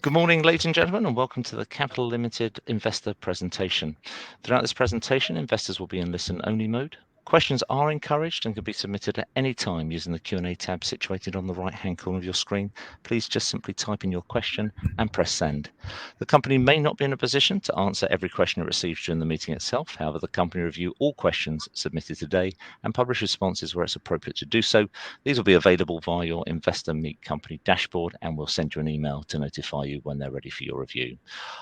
Good morning, ladies and gentlemen, and welcome to the Capital Limited investor presentation. Throughout this presentation, investors will be in listen-only mode. Questions are encouraged and can be submitted at any time using the Q&A tab situated on the right-hand corner of your screen. Please just simply type in your question and press send. The company may not be in a position to answer every question it receives during the meeting itself. However, the company review all questions submitted today and publish responses where it's appropriate to do so. These will be available via your Investor Meet Company dashboard, and we'll send you an email to notify you when they're ready for your review.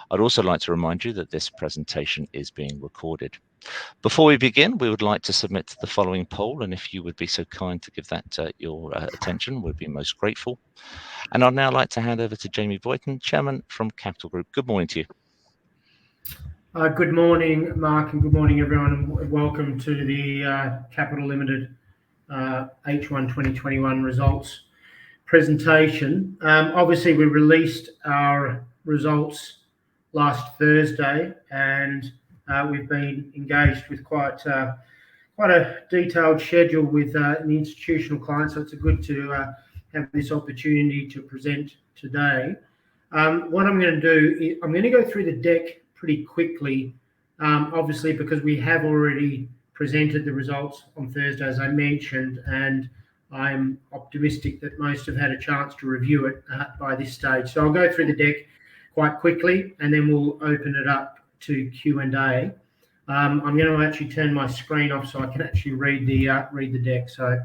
I'd also like to remind you that this presentation is being recorded. Before we begin, we would like to submit the following poll, and if you would be so kind to give that your attention, we'd be most grateful. And I'd now like to hand over to Jamie Boyton, Chairman from Capital Group. Good morning to you. Good morning, Mark, and good morning, everyone, and welcome to the Capital Limited H1 2021 results presentation. Obviously, we released our results last Thursday, and we've been engaged with quite a detailed schedule with an institutional client, so it's good to have this opportunity to present today. What I'm going to do is I'm going to go through the deck pretty quickly, obviously because we have already presented the results on Thursday, as I mentioned, and I'm optimistic that most have had a chance to review it by this stage. So I'll go through the deck quite quickly, and then we'll open it up to Q&A. I'm going to actually turn my screen off so I can actually read the deck. So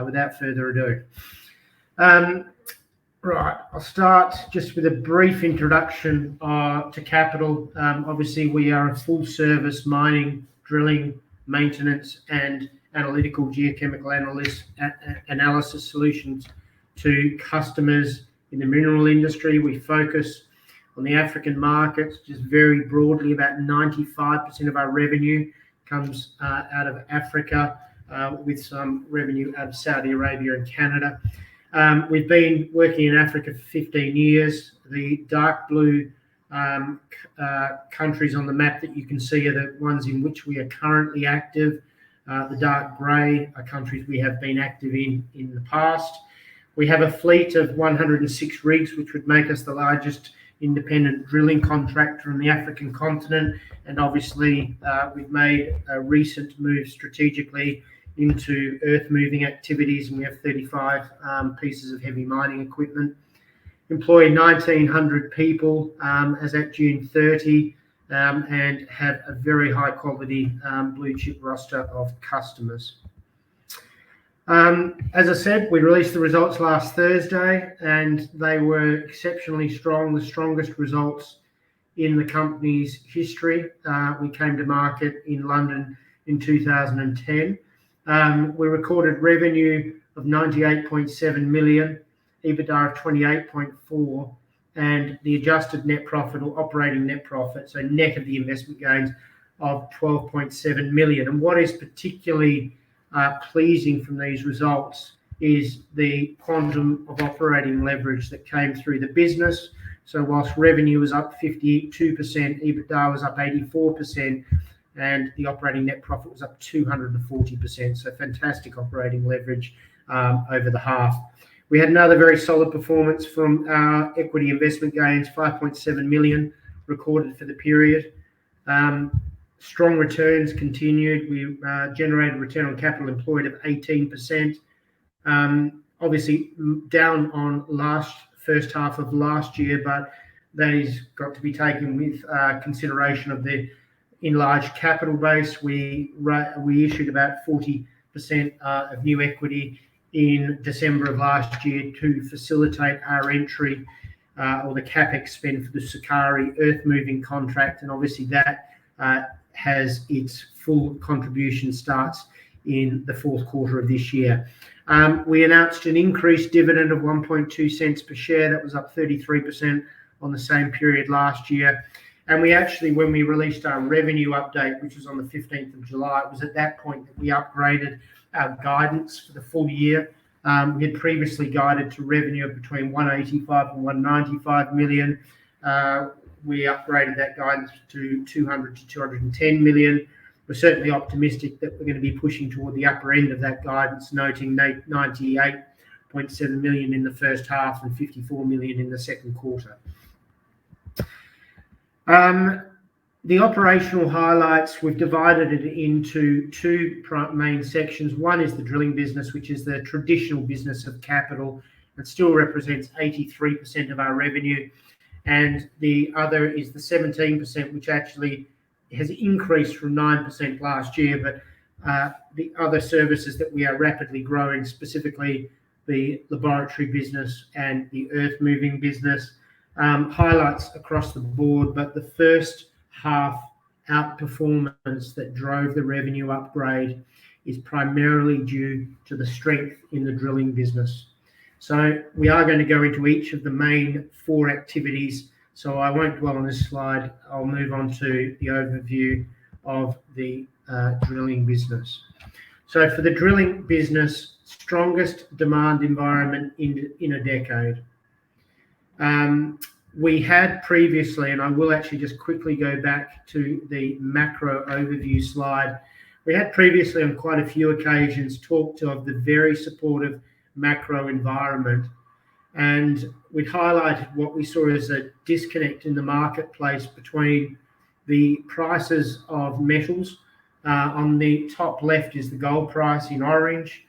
without further ado, right, I'll start just with a brief introduction to Capital. Obviously, we are a full-service mining, drilling, maintenance, and analytical geochemical analysis solutions to customers in the mineral industry. We focus on the African markets, just very broadly. About 95% of our revenue comes out of Africa, with some revenue out of Saudi Arabia and Canada. We've been working in Africa for 15 years. The dark blue countries on the map that you can see are the ones in which we are currently active. The dark grey are countries we have been active in the past. We have a fleet of 106 rigs, which would make us the largest independent drilling contractor on the African continent. And obviously, we've made a recent move strategically into earth-moving activities, and we have 35 pieces of heavy mining equipment. Employ 1,900 people as at June 30, and have a very high-quality blue-chip roster of customers. As I said, we released the results last Thursday, and they were exceptionally strong, the strongest results in the company's history. We came to market in London in 2010. We recorded revenue of 98.7 million, EBITDA of 28.4, and the adjusted net profit or operating net profit, so net of the investment gains, of 12.7 million. And what is particularly pleasing from these results is the quantum of operating leverage that came through the business. So whilst revenue was up 52%, EBITDA was up 84%, and the operating net profit was up 240%. So fantastic operating leverage over the half. We had another very solid performance from our equity investment gains, 5.7 million recorded for the period. Strong returns continued. We generated a return on capital employed of 18%. Obviously down on first half of last year, but that has got to be taken with consideration of the enlarged capital base. We issued about 40% of new equity in December of last year to facilitate our entry or the CapEx spend for the Sukari earth-moving contract, and obviously that has its full contribution starts in the fourth quarter of this year. We announced an increased dividend of 1.2 cents per share. That was up 33% on the same period last year. And we actually, when we released our revenue update, which was on the 15th of July, it was at that point that we upgraded our guidance for the full year. We had previously guided to revenue of between 185 and 195 million. We upgraded that guidance to 200 to 210 million. We're certainly optimistic that we're going to be pushing toward the upper end of that guidance, noting 98.7 million in the first half and 54 million in the second quarter. The operational highlights, we've divided it into two main sections. One is the drilling business, which is the traditional business of Capital. It still represents 83% of our revenue. And the other is the 17%, which actually has increased from 9% last year. But the other services that we are rapidly growing, specifically the laboratory business and the earth moving business, highlights across the board. But the first half outperformance that drove the revenue upgrade is primarily due to the strength in the drilling business. So we are going to go into each of the main four activities. So I won't dwell on this slide. I'll move on to the overview of the drilling business. So for the drilling business, strongest demand environment in a decade. We had previously, and I will actually just quickly go back to the macro overview slide. We had previously on quite a few occasions talked of the very supportive macro environment, and we highlighted what we saw as a disconnect in the marketplace between the prices of metals. On the top left is the gold price in orange,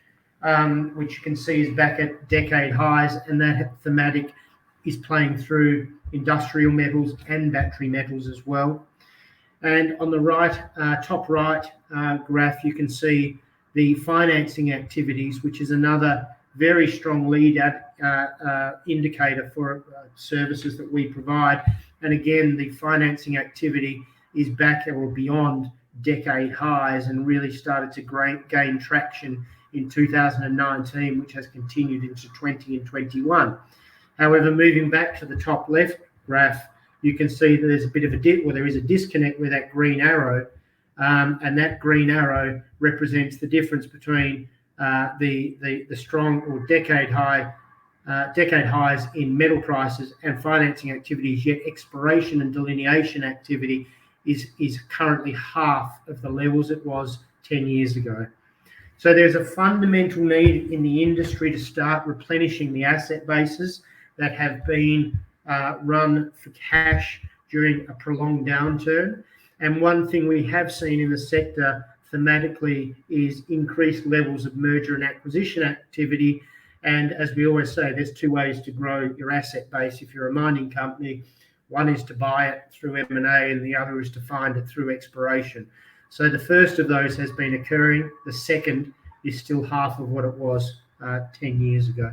which you can see is back at decade highs, and that thematic is playing through industrial metals and battery metals as well. And on the right, top right graph, you can see the financing activities, which is another very strong lead indicator for services that we provide. And again, the financing activity is back or beyond decade highs and really started to gain traction in 2019, which has continued into 20 and 21. However, moving back to the top left graph, you can see that there's a bit of a there is a disconnect with that green arrow, and that green arrow represents the difference between the strong or decade highs in metal prices and financing activities. Yet exploration and delineation activity is currently half of the levels it was 10 years ago. So there's a fundamental need in the industry to start replenishing the asset bases that have been run for cash during a prolonged downturn. And one thing we have seen in the sector thematically is increased levels of merger and acquisition activity. And as we always say, there's two ways to grow your asset base. If you're a mining company, one is to buy it through M&A and the other is to find it through exploration. So the first of those has been occurring. The second is still half of what it was 10 years ago.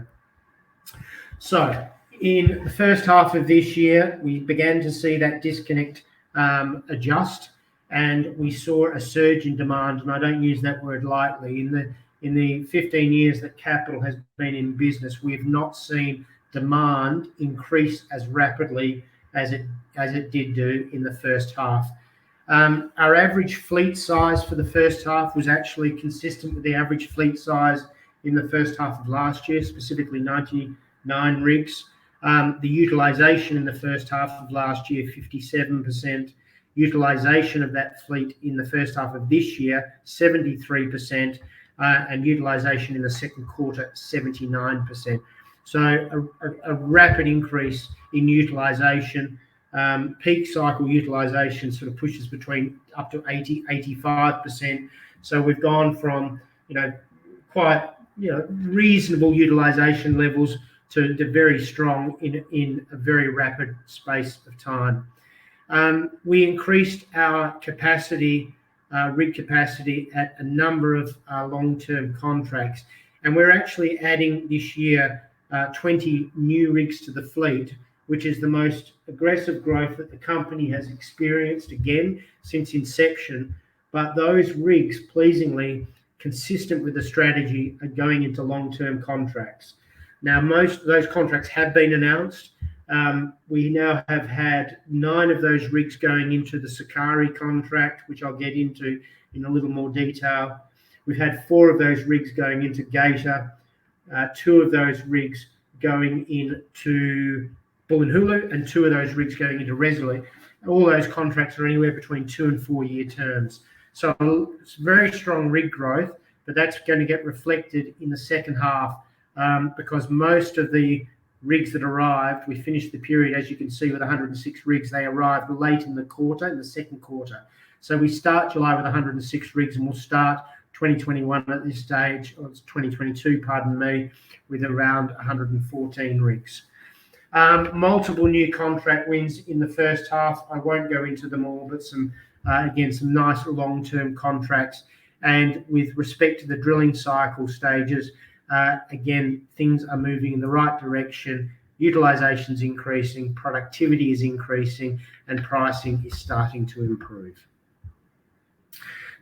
So in the first half of this year, we began to see that disconnect adjust, and we saw a surge in demand. And I don't use that word lightly. In the 15 years that Capital has been in business, we have not seen demand increase as rapidly as it did do in the first half. Our average fleet size for the first half was actually consistent with the average fleet size in the first half of last year, specifically 99 rigs. The utilisation in the first half of last year, 57%. Utilisation of that fleet in the first half of this year, 73%. And utilisation in the second quarter, 79%. So a rapid increase in utilisation. Peak cycle utilisation sort of pushes between up to 80-85%. So we've gone from quite reasonable utilisation levels to very strong in a very rapid space of time. We increased our capacity, rig capacity, at a number of long-term contracts, and we're actually adding this year 20 new rigs to the fleet, which is the most aggressive growth that the company has experienced again since inception. But those rigs, pleasingly, consistent with the strategy, are going into long-term contracts. Now, most of those contracts have been announced. We now have had 9 of those rigs going into the Sukari contract, which I'll get into in a little more detail. We've had 4 of those rigs going into Gator, 2 of those rigs going into Bulyanhulu, and 2 of those rigs going into Resolute. All those contracts are anywhere between 2 and 4 year terms. So it's very strong rig growth, but that's going to get reflected in the second half because most of the rigs that arrived. We finished the period, as you can see, with 106 rigs. They arrived late in the quarter, in the second quarter. So we start July with 106 rigs, and we'll start 2021 at this stage, or it's 2022, pardon me, with around 114 rigs. Multiple new contract wins in the first half. I won't go into them all, but some nice long-term contracts. And with respect to the drilling cycle stages, again, things are moving in the right direction. Utilisation is increasing, productivity is increasing, and pricing is starting to improve.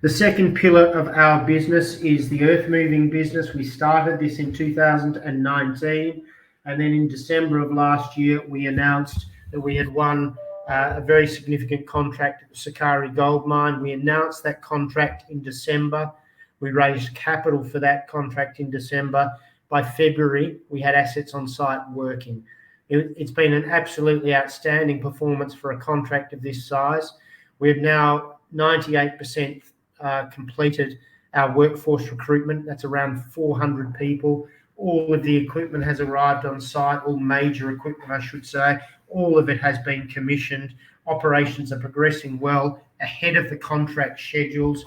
The second pillar of our business is the earth-moving business. We started this in 2019, and then in December of last year, we announced that we had won a very significant contract at the Sukari gold mine. We announced that contract in December. We raised capital for that contract in December. By February, we had assets on site working. It's been an absolutely outstanding performance for a contract of this size. We've now 98% completed our workforce recruitment. That's around 400 people. All of the equipment has arrived on site, all major equipment, I should say. All of it has been commissioned. Operations are progressing well, ahead of the contract schedules,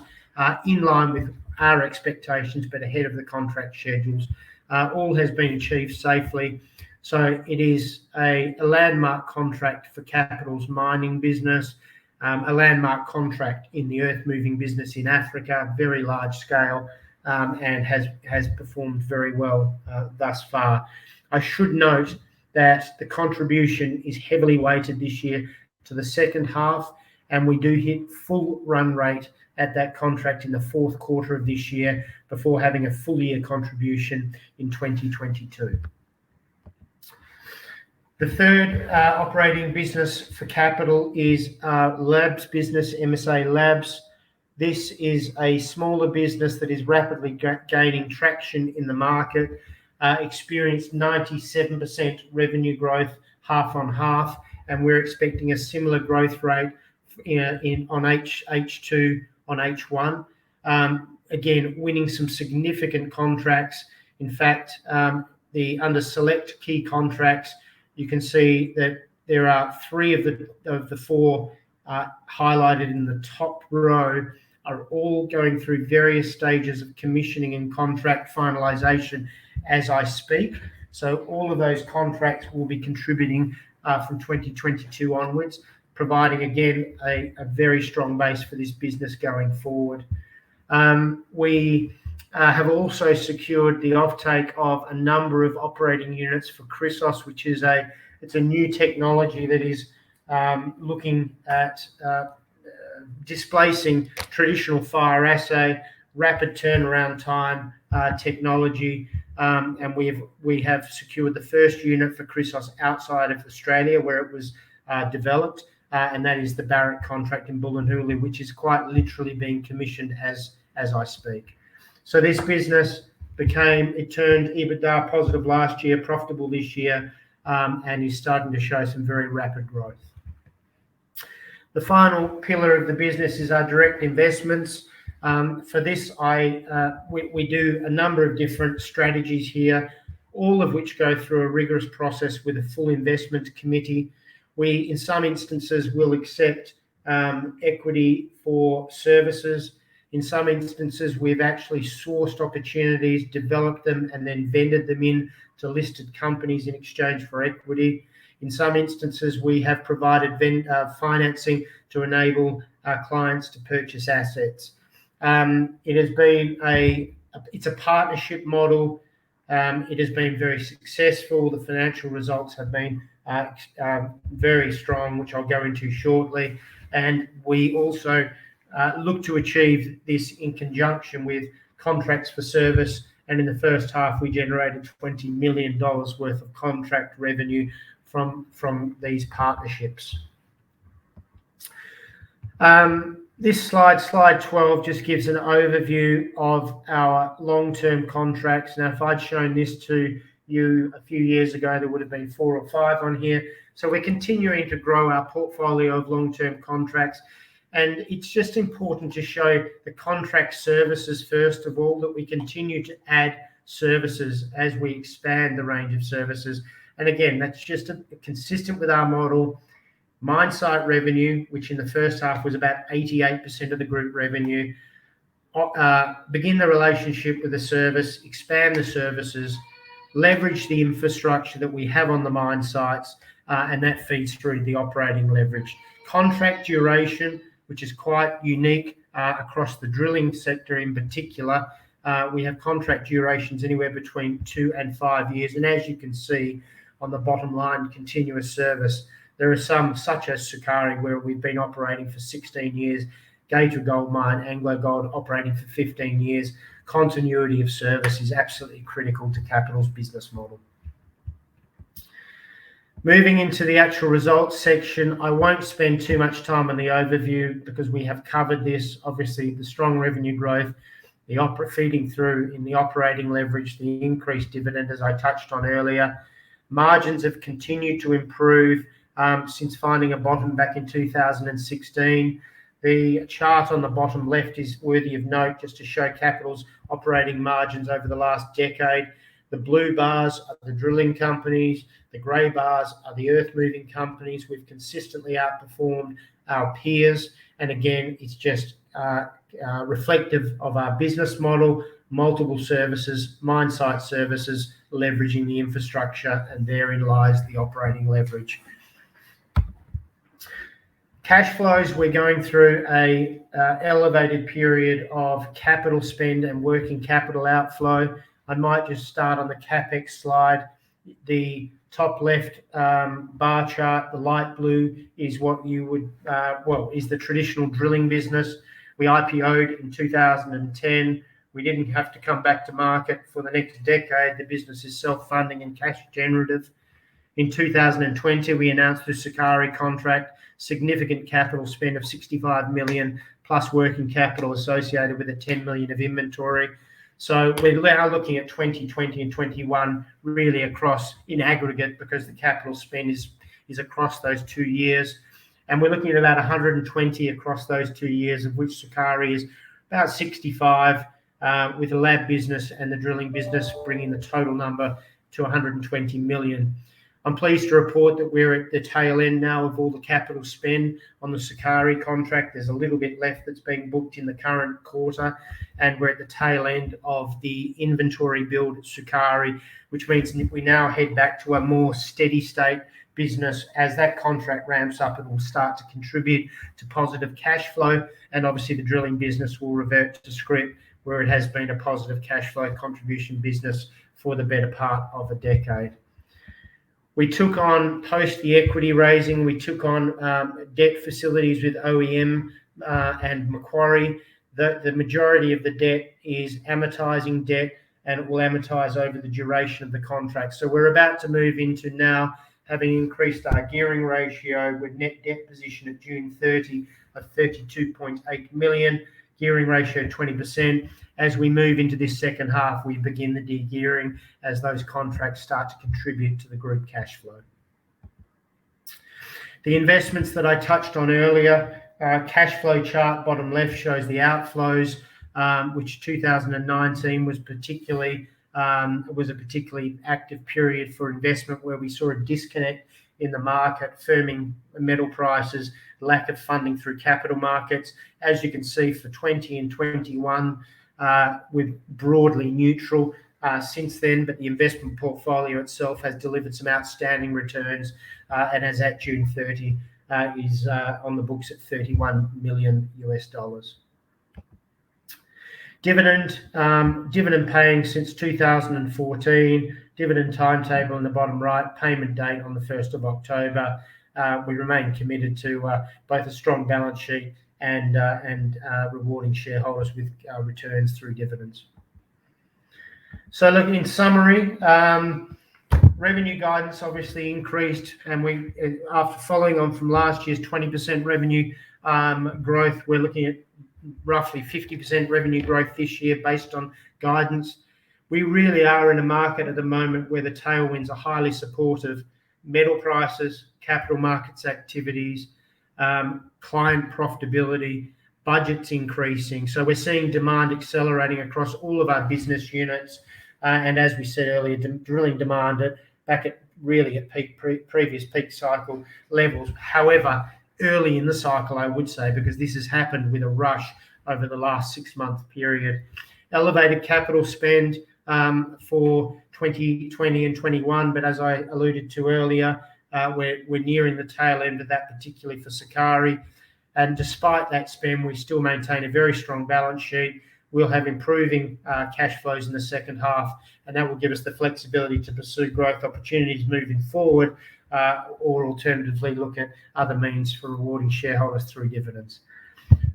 in line with our expectations, but ahead of the contract schedules. All has been achieved safely. So it is a landmark contract for Capital's mining business, a landmark contract in the earth-moving business in Africa, very large scale, and has performed very well thus far. I should note that the contribution is heavily weighted this year to the second half, and we do hit full run rate at that contract in the fourth quarter of this year before having a full year contribution in 2022. The third operating business for Capital is our labs business, MSALABS. This is a smaller business that is rapidly gaining traction in the market, experienced 97% revenue growth half on half, and we're expecting a similar growth rate on H2 on H1. Again, winning some significant contracts. In fact, under select key contracts, you can see that there are 3 of the 4 highlighted in the top row are all going through various stages of commissioning and contract finalisation as I speak. So all of those contracts will be contributing from 2022 onwards, providing, again, a very strong base for this business going forward. We have also secured the offtake of a number of operating units for Chrysos, which is it's a new technology that is looking at displacing traditional fire assay, rapid turnaround time technology, and we have secured the first unit for Chrysos outside of Australia, where it was developed, and that is the Barrick contract in Bulyanhulu, which is quite literally being commissioned as I speak. So this business turned EBITDA positive last year, profitable this year, and is starting to show some very rapid growth. The final pillar of the business is our direct investments. For this, we do a number of different strategies here, all of which go through a rigorous process with a full investment committee. We, in some instances, will accept equity for services. In some instances, we've actually sourced opportunities, developed them, and then vended them in to listed companies in exchange for equity. In some instances, we have provided financing to enable our clients to purchase assets. It's a partnership model. It has been very successful. The financial results have been very strong, which I'll go into shortly. And we also look to achieve this in conjunction with contracts for service. And in the first half, we generated $20 million worth of contract revenue from these partnerships. This slide 12, just gives an overview of our long-term contracts. Now, if I'd shown this to you a few years ago, there would have been 4 or 5 on here. So we're continuing to grow our portfolio of long-term contracts. And it's just important to show the contract services, first of all, that we continue to add services as we expand the range of services. And again, that's just consistent with our model. Mine site revenue, which in the first half was about 88% of the group revenue. Begin the relationship with the service, expand the services, leverage the infrastructure that we have on the mine sites, and that feeds through to the operating leverage. Contract duration, which is quite unique across the drilling sector in particular. We have contract durations anywhere between 2 and 5 years. And as you can see on the bottom line, continuous service, there are some, such as Sukari, where we've been operating for 16 years, Gator Gold Mine, Anglo Gold operating for 15 years. Continuity of service is absolutely critical to Capital's business model. Moving into the actual results section, I won't spend too much time on the overview because we have covered this. Obviously, the strong revenue growth, the feeding through in the operating leverage, the increased dividend, as I touched on earlier. Margins have continued to improve since finding a bottom back in 2016. The chart on the bottom left is worthy of note just to show Capital's operating margins over the last decade. The blue bars are the drilling companies. The grey bars are the earth-moving companies. We've consistently outperformed our peers. And again, it's just reflective of our business model, multiple services, mine site services, leveraging the infrastructure, and therein lies the operating leverage. Cash flows, we're going through a elevated period of capital spend and working capital outflow. I might just start on the CapEx slide. The top left bar chart, the light blue, is what you would, is the traditional drilling business. We IPO'd in 2010. We didn't have to come back to market for the next decade. The business is self-funding and cash generative. In 2020, we announced the Sukari contract, significant capital spend of 65 million plus working capital associated with the 10 million of inventory. So we're now looking at 2020 and 21 really across in aggregate because the capital spend is across those 2 years. And we're looking at about 120 across those 2 years, of which Sukari is about 65, with the lab business and the drilling business bringing the total number to 120 million. I'm pleased to report that we're at the tail end now of all the capital spend on the Sukari contract. There's a little bit left that's being booked in the current quarter, and we're at the tail end of the inventory build at Sukari, which means we now head back to a more steady state business. As that contract ramps up, it will start to contribute to positive cash flow, and obviously the drilling business will revert to script, where it has been a positive cash flow contribution business for the better part of a decade. We took on, post the equity raising, we took on debt facilities with OEM and Macquarie. The majority of the debt is amortizing debt, and it will amortize over the duration of the contract. So we're about to move into now having increased our gearing ratio with net debt position at June 30 of 32.8 million, gearing ratio 20%. As we move into this second half, we begin the de-gearing as those contracts start to contribute to the group cash flow. The investments that I touched on earlier, cash flow chart, bottom left, shows the outflows, which 2019 was a particularly active period for investment, where we saw a disconnect in the market, firming metal prices, lack of funding through capital markets. As you can see, for 20 and 21, we're broadly neutral since then, but the investment portfolio itself has delivered some outstanding returns, and as at June 30 is on the books at $31 million. Dividend paying since 2014, dividend timetable in the bottom right, payment date on the 1st of October. We remain committed to both a strong balance sheet and rewarding shareholders with returns through dividends. So look, in summary, revenue guidance obviously increased, and we, after following on from last year's 20% revenue growth, we're looking at roughly 50% revenue growth this year based on guidance. We really are in a market at the moment where the tailwinds are highly supportive. Metal prices, capital markets activities, client profitability, budgets increasing. So we're seeing demand accelerating across all of our business units. And as we said earlier, drilling demand back at really at previous peak cycle levels. However, early in the cycle, I would say, because this has happened with a rush over the last 6-month period. Elevated capital spend for 2020 and 21, but as I alluded to earlier, we're nearing the tail end of that, particularly for Sukari. And despite that spend, we still maintain a very strong balance sheet. We'll have improving cash flows in the second half, and that will give us the flexibility to pursue growth opportunities moving forward, or alternatively look at other means for rewarding shareholders through dividends.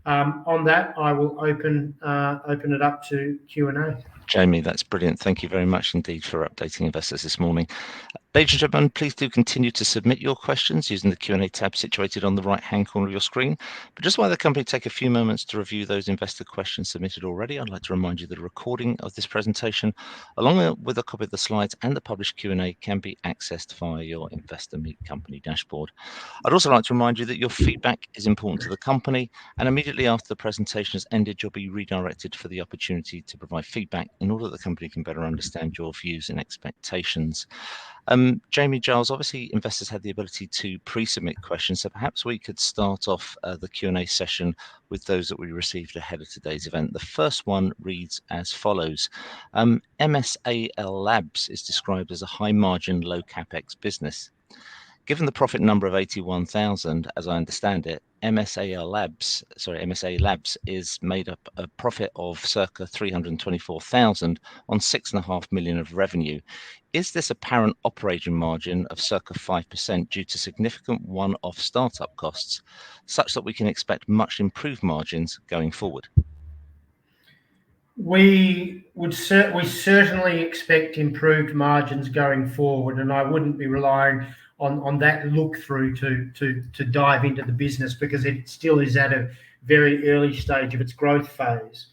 On that, I will open it up to Q&A. Jamie, that's brilliant. Thank you very much indeed for updating investors this morning. Ladies and gentlemen, please do continue to submit your questions using the Q&A tab situated on the right-hand corner of your screen. But just while the company take a few moments to review those investor questions submitted already, I'd like to remind you that a recording of this presentation, along with a copy of the slides and the published Q&A, can be accessed via your Investor Meet Company dashboard. I'd also like to remind you that your feedback is important to the company, and immediately after the presentation has ended, you'll be redirected for the opportunity to provide feedback in order that the company can better understand your views and expectations. Jamie, Giles, obviously investors had the ability to pre-submit questions, so perhaps we could start off the Q&A session with those that we received ahead of today's event. The first one reads as follows. MSALABS is described as a high margin, low capex business. Given the profit number of 81,000, as I understand it, MSALABS is made up a profit of circa 324,000 on 6.5 million of revenue. Is this apparent operating margin of circa 5% due to significant one-off startup costs, such that we can expect much improved margins going forward? We certainly expect improved margins going forward, and I wouldn't be relying on that look through to dive into the business, because it still is at a very early stage of its growth phase,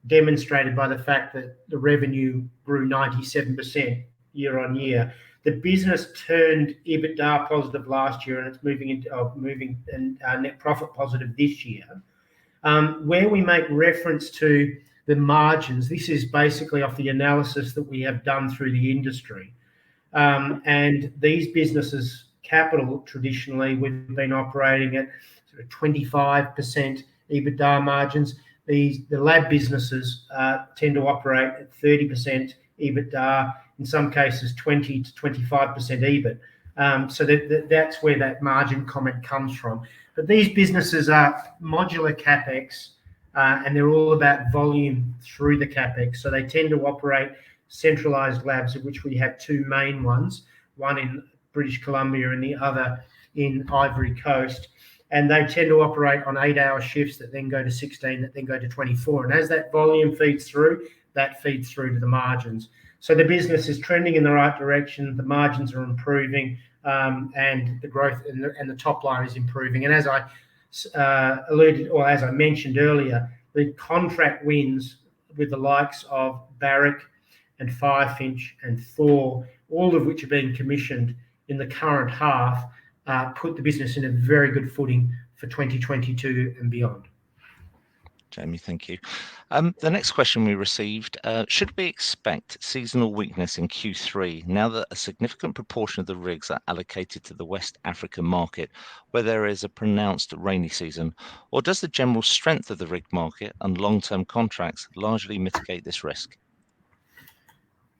demonstrated by the fact that the revenue grew 97% year on year. The business turned EBITDA positive last year, and it's moving net profit positive this year. Where we make reference to the margins, this is basically off the analysis that we have done through the industry. And these businesses, capital, traditionally, we've been operating at sort of 25% EBITDA margins. The lab businesses tend to operate at 30% EBITDA, in some cases 20 to 25% EBIT. So that's where that margin comment comes from. But these businesses are modular capex, and they're all about volume through the capex. So they tend to operate centralized labs, of which we have two main ones, one in British Columbia and the other in Ivory Coast. And they tend to operate on 8-hour shifts that then go to 16, that then go to 24. And as that volume feeds through, that feeds through to the margins. So the business is trending in the right direction. The margins are improving, and the growth and the top line is improving. And as I alluded, or as I mentioned earlier, the contract wins with the likes of Barrick and Firefinch and Thor, all of which are being commissioned in the current half, put the business in a very good footing for 2022 and beyond. Jamie, thank you. The next question we received, should we expect seasonal weakness in Q3 now that a significant proportion of the rigs are allocated to the West African market, where there is a pronounced rainy season, or does the general strength of the rig market and long-term contracts largely mitigate this risk?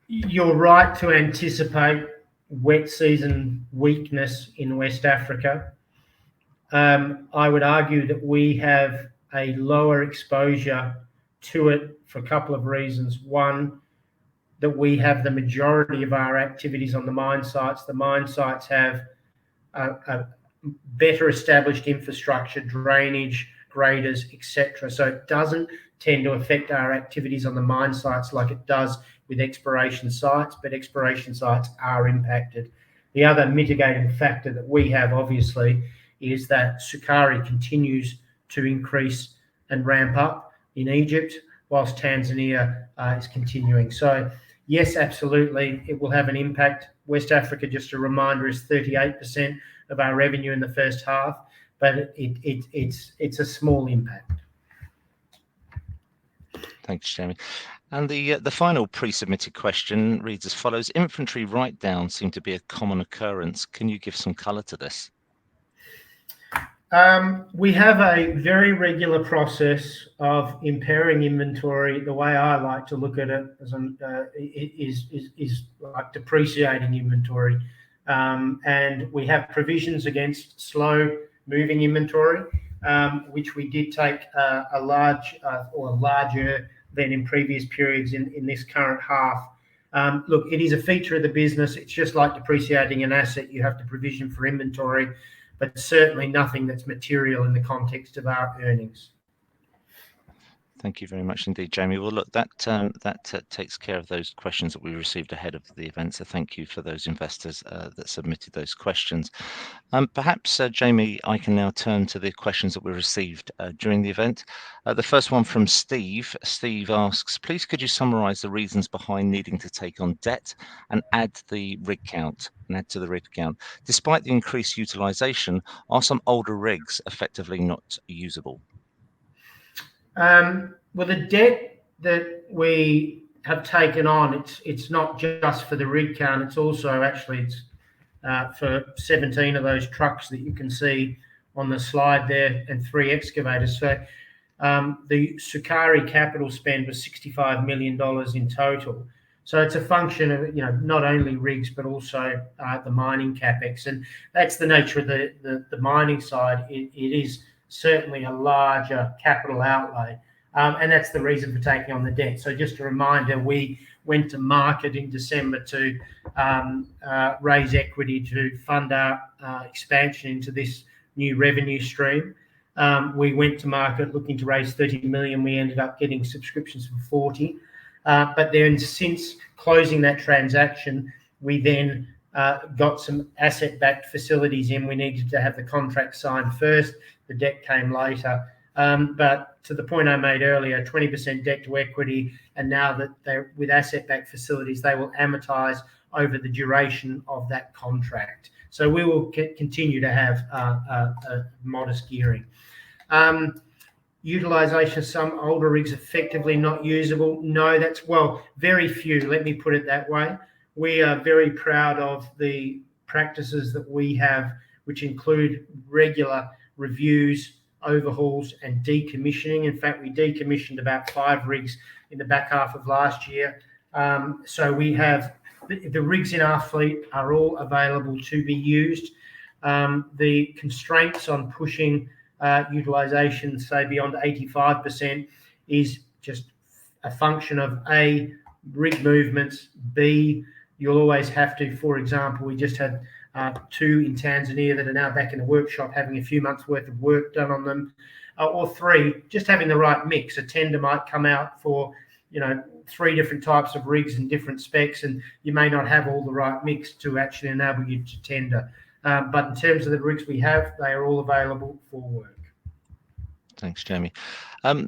You're right to anticipate wet season weakness in West Africa. I would argue that we have a lower exposure to it for a couple of reasons. One, that we have the majority of our activities on the mine sites. The mine sites have a better established infrastructure, drainage, graders, etc. So it doesn't tend to affect our activities on the mine sites like it does with exploration sites, but exploration sites are impacted. The other mitigating factor that we have, obviously, is that Sukari continues to increase and ramp up in Egypt, whilst Tanzania is continuing. So yes, absolutely, it will have an impact. West Africa, just a reminder, is 38% of our revenue in the first half, but it's a small impact. Thanks, Jamie. And the final pre-submitted question reads as follows: inventory write-down seem to be a common occurrence. Can you give some colour to this? We have a very regular process of impairing inventory. The way I like to look at it is like depreciating inventory, and we have provisions against slow-moving inventory, which we did take a large or larger than in previous periods in this current half. Look, it is a feature of the business. It's just like depreciating an asset. You have to provision for inventory, but certainly nothing that's material in the context of our earnings. Thank you very much indeed, Jamie. Well, look, that takes care of those questions that we received ahead of the event. So thank you for those investors that submitted those questions. Perhaps, Jamie, I can now turn to the questions that we received during the event. The first one from Steve. Steve asks, please could you summarise the reasons behind needing to take on debt and add to the rig count? Despite the increased utilisation, are some older rigs effectively not usable? Well, the debt that we have taken on, it's not just for the rig count. It's also actually for 17 of those trucks that you can see on the slide there and 3 excavators. So the Sukari capital spend was $65 million in total. So it's a function of not only rigs but also the mining capex, and that's the nature of the mining side. It is certainly a larger capital outlay, and that's the reason for taking on the debt. So just a reminder, we went to market in December to raise equity to fund our expansion into this new revenue stream. We went to market looking to raise 30 million. We ended up getting subscriptions for 40. But then since closing that transaction, we then got some asset-backed facilities in. We needed to have the contract signed first. The debt came later. But to the point I made earlier, 20% debt to equity, and now that they're with asset-backed facilities, they will amortize over the duration of that contract. So we will continue to have a modest gearing. Utilisation of some older rigs effectively not usable. No, very few. Let me put it that way. We are very proud of the practices that we have, which include regular reviews, overhauls, and decommissioning. In fact, we decommissioned about 5 rigs in the back half of last year. So we have the rigs in our fleet are all available to be used. The constraints on pushing utilisation, say beyond 85%, is just a function of A, rig movements, B, you'll always have to, for example, we just had 2 in Tanzania that are now back in the workshop having a few months worth of work done on them, or 3, just having the right mix. A tender might come out for 3 different types of rigs and different specs, and you may not have all the right mix to actually enable you to tender. But in terms of the rigs we have, they are all available for work. Thanks, Jamie.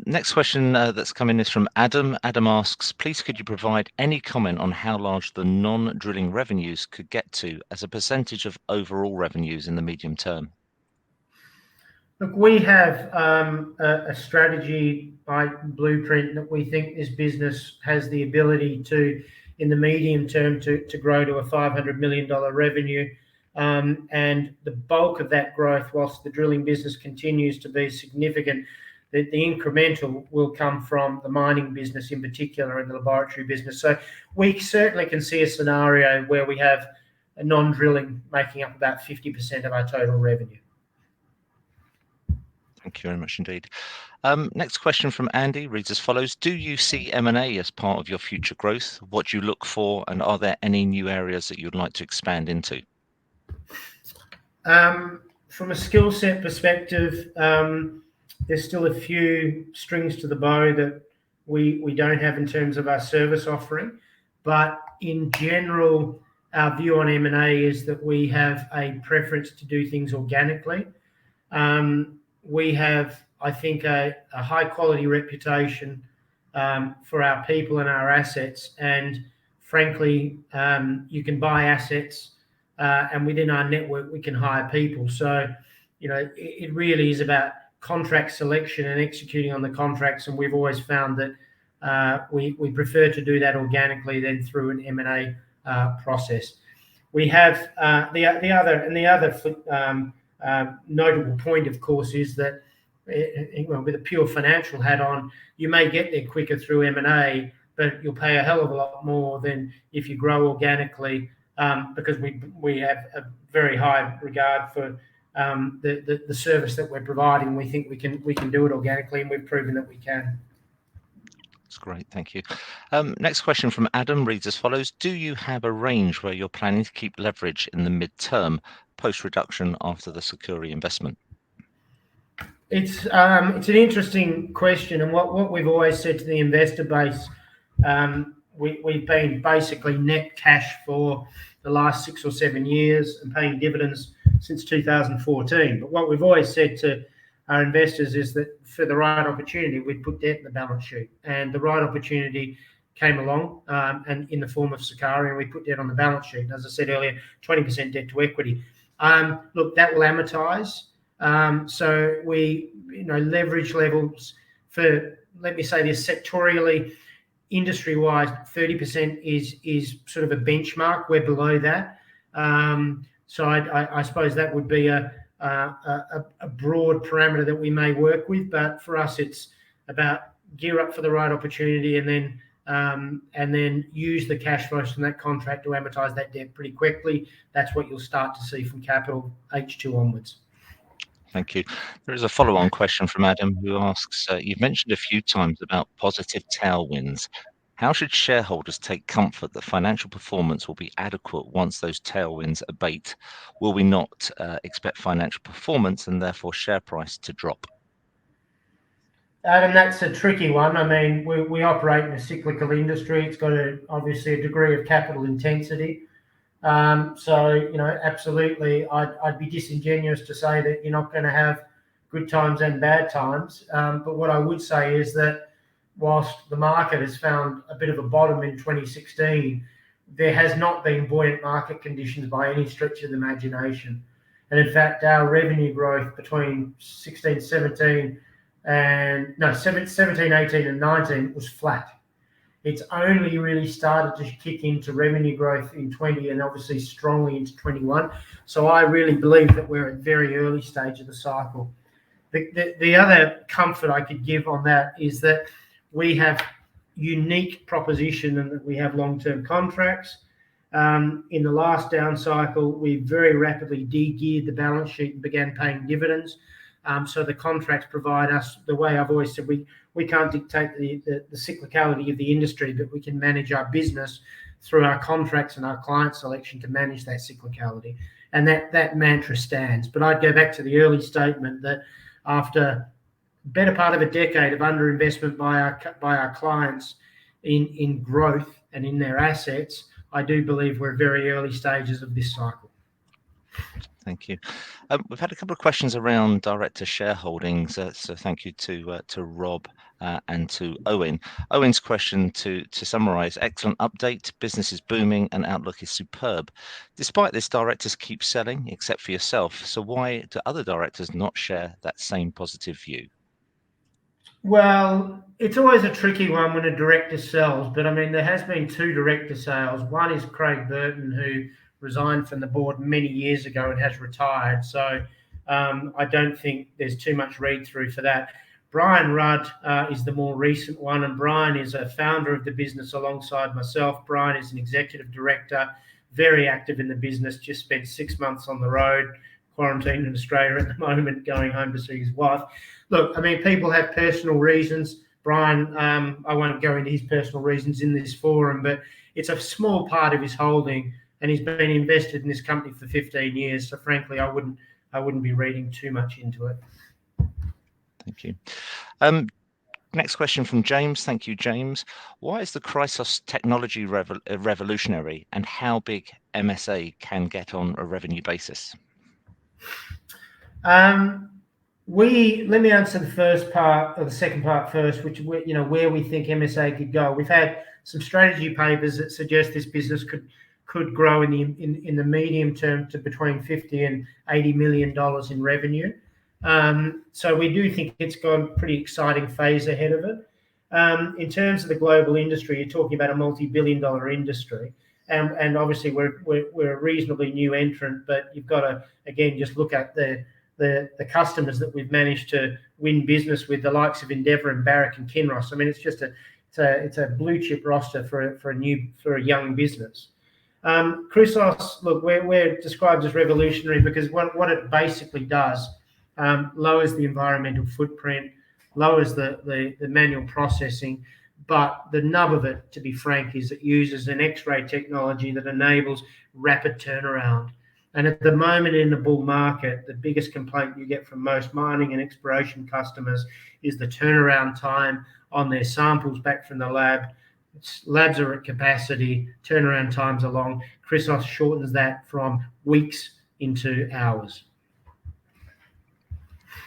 Next question that's come in is from Adam. Adam asks, please could you provide any comment on how large the non-drilling revenues could get to as a percentage of overall revenues in the medium term? Look, we have a strategy by blueprint that we think this business has the ability to, in the medium term, to grow to a $500 million revenue. And the bulk of that growth, whilst the drilling business continues to be significant, the incremental will come from the mining business in particular and the laboratory business. So we certainly can see a scenario where we have a non-drilling making up about 50% of our total revenue. Thank you very much indeed. Next question from Andy reads as follows. Do you see M&A as part of your future growth? What do you look for? And are there any new areas that you'd like to expand into? From a skill set perspective, there's still a few strings to the bow that we don't have in terms of our service offering. But in general, our view on M&A is that we have a preference to do things organically. We have, I think, a high quality reputation for our people and our assets. And frankly, you can buy assets and within our network, we can hire people. So, it really is about contract selection and executing on the contracts. And we've always found that we prefer to do that organically than through an M&A process. We have the other notable point, of course, is that with a pure financial hat on, you may get there quicker through M&A, but you'll pay a hell of a lot more than if you grow organically, because we have a very high regard for the service that we're providing. We think we can do it organically, and we've proven that we can. That's great, thank you. Next question from Adam reads as follows: do you have a range where you're planning to keep leverage in the mid-term, post-reduction after the Sukari investment? It's an interesting question, and what we've always said to the investor base, we've been basically net cash for the last 6 or 7 years and paying dividends since 2014. But what we've always said to our investors is that for the right opportunity, we'd put debt in the balance sheet, and the right opportunity came along, and in the form of Sukari, and we put debt on the balance sheet. And as I said earlier, 20% debt to equity. Look, that will amortize. So we, leverage levels for, let me say this, sectorially, industry-wise, 30% is sort of a benchmark. We're below that. So I suppose that would be a broad parameter that we may work with, but for us, it's about gear up for the right opportunity, and then use the cash flows from that contract to amortize that debt pretty quickly. That's what you'll start to see from Capital H2 onwards. Thank you. There is a follow-on question from Adam, who asks, you've mentioned a few times about positive tailwinds. How should shareholders take comfort that financial performance will be adequate once those tailwinds abate? Will we not expect financial performance and therefore share price to drop? Adam, that's a tricky one. I mean, we operate in a cyclical industry. It's got obviously a degree of capital intensity. So, absolutely, I'd be disingenuous to say that you're not going to have good times and bad times. But what I would say is that whilst the market has found a bit of a bottom in 2016, there has not been buoyant market conditions by any stretch of the imagination. And in fact, our revenue growth between 17, 18 and 19 was flat. It's only really started to kick into revenue growth in 20 and obviously strongly into 21. So I really believe that we're at a very early stage of the cycle. The other comfort I could give on that is that we have unique proposition and that we have long-term contracts. In the last down cycle, we very rapidly de-geared the balance sheet and began paying dividends. So the contracts provide us, the way I've always said, we can't dictate the cyclicality of the industry, but we can manage our business through our contracts and our client selection to manage that cyclicality. And that mantra stands. But I'd go back to the early statement that after better part of a decade of underinvestment by our clients in growth and in their assets, I do believe we're at very early stages of this cycle. Thank you. We've had a couple of questions around director shareholdings, so thank you to Rob and to Owen. Owen's question, to summarise: excellent update, business is booming and outlook is superb. Despite this, directors keep selling, except for yourself. So why do other directors not share that same positive view? Well, it's always a tricky one when a director sells, but I mean, there has been 2 director sales. One is Craig Burton, who resigned from the board many years ago and has retired. So I don't think there's too much read-through for that. Brian Rudd is the more recent one, and Brian is a founder of the business alongside myself. Brian is an executive director, very active in the business, just spent 6 months on the road, quarantined in Australia at the moment, going home to see his wife. Look, I mean, people have personal reasons. Brian, I won't go into his personal reasons in this forum, but it's a small part of his holding, and he's been invested in this company for 15 years. So frankly, I wouldn't be reading too much into it. Thank you. Next question from James. Thank you, James. Why is the Chrysos technology revolutionary, and how big MSA can get on a revenue basis? Let me answer the first part or the second part first, which where we think MSA could go. We've had some strategy papers that suggest this business could grow in the medium term to between $50 and $80 million in revenue. So we do think it's got a pretty exciting phase ahead of it. In terms of the global industry, you're talking about a multi-billion-dollar industry, and obviously we're a reasonably new entrant. But you've got to again just look at the customers that we've managed to win business with, the likes of Endeavour and Barrick and Kinross. I mean, it's just a blue chip roster for a young business. Chrysos, look, we're described as revolutionary because what it basically does lowers the environmental footprint, lowers the manual processing, but the nub of it, to be frank, is it uses an X-ray technology that enables rapid turnaround. And at the moment in the bull market, the biggest complaint you get from most mining and exploration customers is the turnaround time on their samples back from the lab. Labs are at capacity, turnaround times are long. Chrysos shortens that from weeks into hours.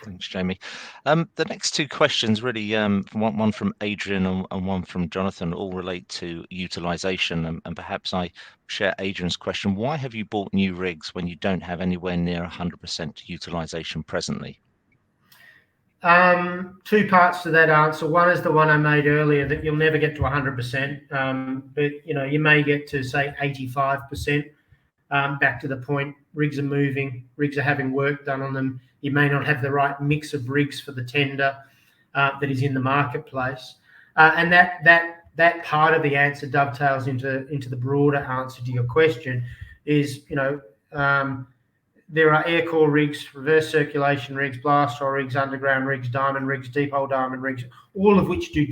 Thanks, Jamie. The next two questions really, one from Adrian and one from Jonathan, all relate to utilisation. And perhaps I share Adrian's question. Why have you bought new rigs when you don't have anywhere near 100% utilisation presently? Two parts to that answer. One is the one I made earlier, that you'll never get to 100%, but you may get to say 85%. Back to the point, rigs are moving, rigs are having work done on them. You may not have the right mix of rigs for the tender that is in the marketplace, and that part of the answer dovetails into the broader answer to your question. Is there are air core rigs, reverse circulation rigs, blast hole rigs, underground rigs, diamond rigs, deep hole diamond rigs, all of which do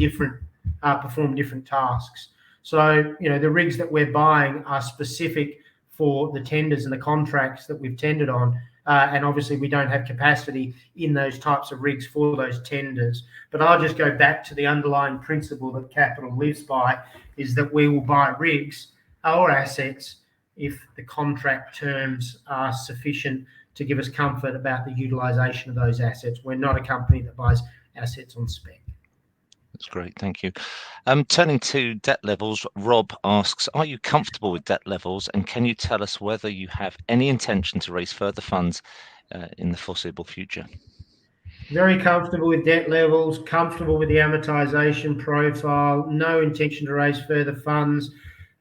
perform different tasks. So, the rigs that we're buying are specific for the tenders and the contracts that we've tendered on. And obviously we don't have capacity in those types of rigs for those tenders. But I'll just go back to the underlying principle that Capital lives by, is that we will buy rigs or assets if the contract terms are sufficient to give us comfort about the utilisation of those assets. We're not a company that buys assets on spec. That's great, thank you. Turning to debt levels, Rob asks, are you comfortable with debt levels, and can you tell us whether you have any intention to raise further funds in the foreseeable future? Very comfortable with debt levels, comfortable with the amortization profile, no intention to raise further funds.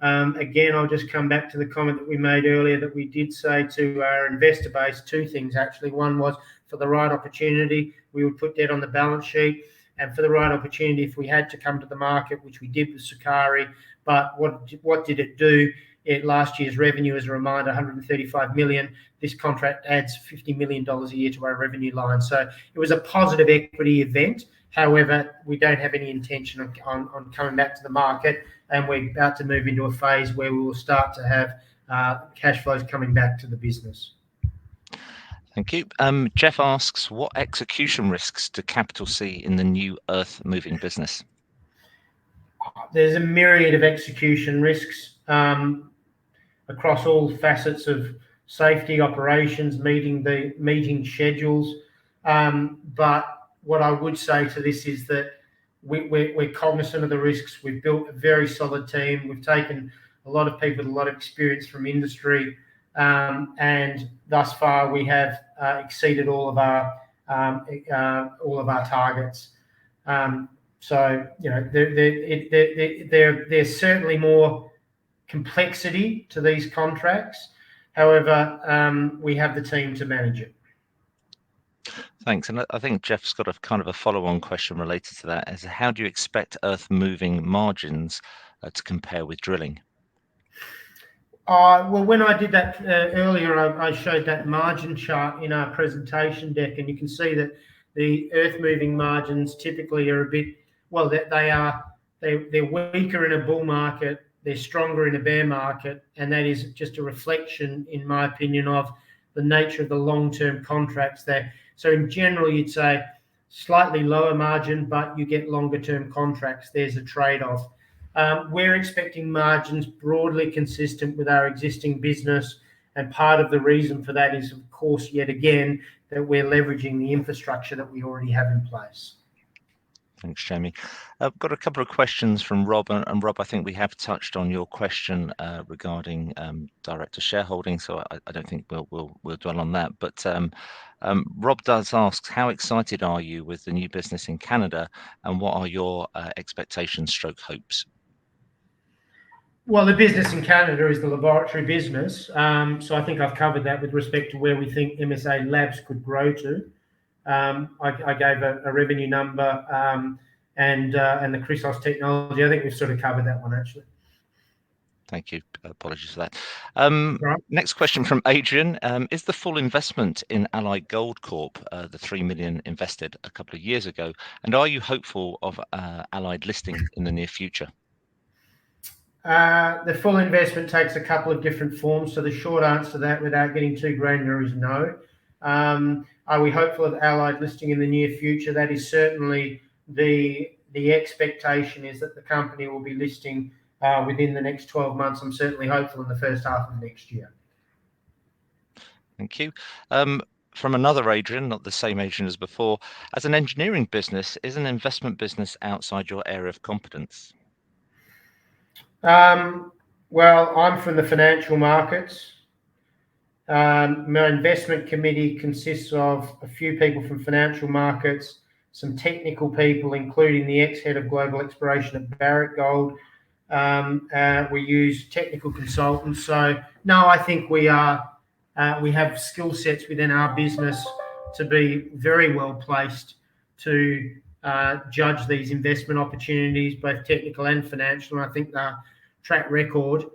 Again, I'll just come back to the comment that we made earlier, that we did say to our investor base two things, actually. One was, for the right opportunity, we would put debt on the balance sheet, and for the right opportunity, if we had to come to the market, which we did with Sukari. But what did it do? Last year's revenue, as a reminder, 135 million. This contract adds $50 million a year to our revenue line. So it was a positive equity event. However, we don't have any intention on coming back to the market, and we're about to move into a phase where we will start to have cash flows coming back to the business. Thank you. Jeff asks, what execution risks do Capital see in the new earth moving business? There's a myriad of execution risks across all facets of safety, operations, meeting schedules. But what I would say to this is that we're cognizant of the risks. We've built a very solid team. We've taken a lot of people with a lot of experience from industry, and thus far we have exceeded all of our targets. So there's certainly more complexity to these contracts. However, we have the team to manage it. Thanks. And I think Jeff's got a kind of a follow-on question related to that, as how do you expect earth moving margins to compare with drilling? Well, when I did that earlier, I showed that margin chart in our presentation deck, and you can see that the earth moving margins typically are a bit, well, they're weaker in a bull market, they're stronger in a bear market, and that is just a reflection, in my opinion, of the nature of the long-term contracts there. So in general, you'd say slightly lower margin, but you get longer-term contracts. There's a trade-off. We're expecting margins broadly consistent with our existing business, and part of the reason for that is, of course, yet again, that we're leveraging the infrastructure that we already have in place. Thanks, Jamie. I've got a couple of questions from Rob, and Rob, I think we have touched on your question regarding director shareholding, so I don't think we'll dwell on that. But Rob does ask, how excited are you with the new business in Canada, and what are your expectations, stroke hopes? Well, the business in Canada is the laboratory business, so I think I've covered that with respect to where we think MSALABS could grow to. I gave a revenue number and the Chrysos technology. I think we've sort of covered that one actually. Thank you. Apologies for that. Right. Next question from Adrian. Is the full investment in Allied Gold Corp, the 3 million invested a couple of years ago, and are you hopeful of Allied listing in the near future? The full investment takes a couple of different forms. So the short answer to that, without getting too granular, is no. Are we hopeful of Allied listing in the near future? That is certainly the expectation, is that the company will be listing within the next 12 months. I'm certainly hopeful in the first half of next year. Thank you. From another Adrian, not the same Adrian as before, as an engineering business, is an investment business outside your area of competence? Well, I'm from the financial markets. My investment committee consists of a few people from financial markets, some technical people, including the ex-head of global exploration at Barrick Gold. We use technical consultants. So no, I think we have skill sets within our business to be very well placed to judge these investment opportunities, both technical and financial. And I think the track record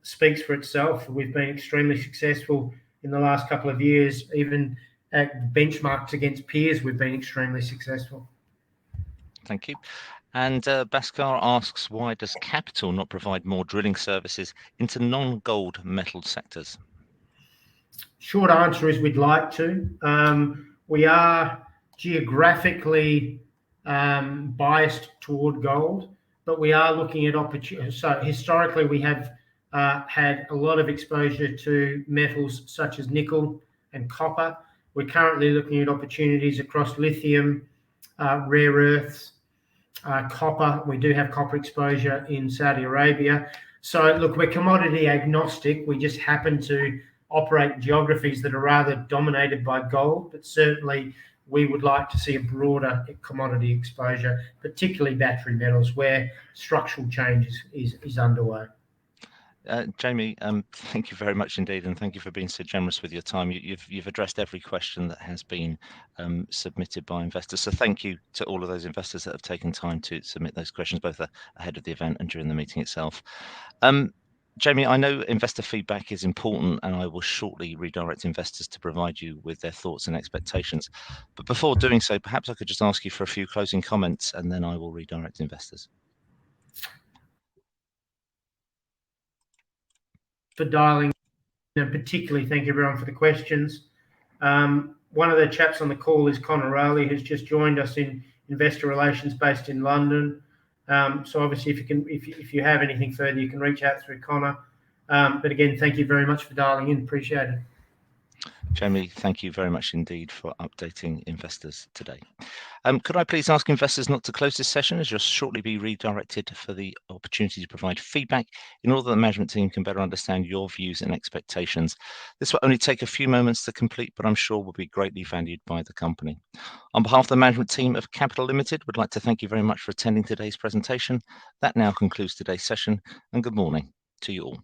speaks for itself. We've been extremely successful in the last couple of years, even at benchmarks against peers. We've been extremely successful. Thank you. And Bhaskar asks, why does Capital not provide more drilling services into non-gold metal sectors? Short answer is we'd like to. We are geographically biased toward gold, but we are looking at opportunities. So historically, we have had a lot of exposure to metals such as nickel and copper. We're currently looking at opportunities across lithium, rare earths, copper. We do have copper exposure in Saudi Arabia. So look, we're commodity agnostic. We just happen to operate in geographies that are rather dominated by gold, but certainly we would like to see a broader commodity exposure, particularly battery metals, where structural change is underway. Jamie, thank you very much indeed, and thank you for being so generous with your time. You've addressed every question that has been submitted by investors. So thank you to all of those investors that have taken time to submit those questions, both ahead of the event and during the meeting itself. Jamie, I know investor feedback is important, and I will shortly redirect investors to provide you with their thoughts and expectations. But before doing so, perhaps I could just ask you for a few closing comments, and then I will redirect investors. For dialing, and particularly thank everyone for the questions. One of the chaps on the call is Connor Rowley, who's just joined us in investor relations based in London. So obviously, if you have anything further, you can reach out through Connor. But again, thank you very much for dialing in. Appreciate it. Jamie, thank you very much indeed for updating investors today. Could I please ask investors not to close this session, as you'll shortly be redirected for the opportunity to provide feedback in order that the management team can better understand your views and expectations. This will only take a few moments to complete, but I'm sure will be greatly valued by the company. On behalf of the management team of Capital Limited, we'd like to thank you very much for attending today's presentation. That now concludes today's session, and good morning to you all.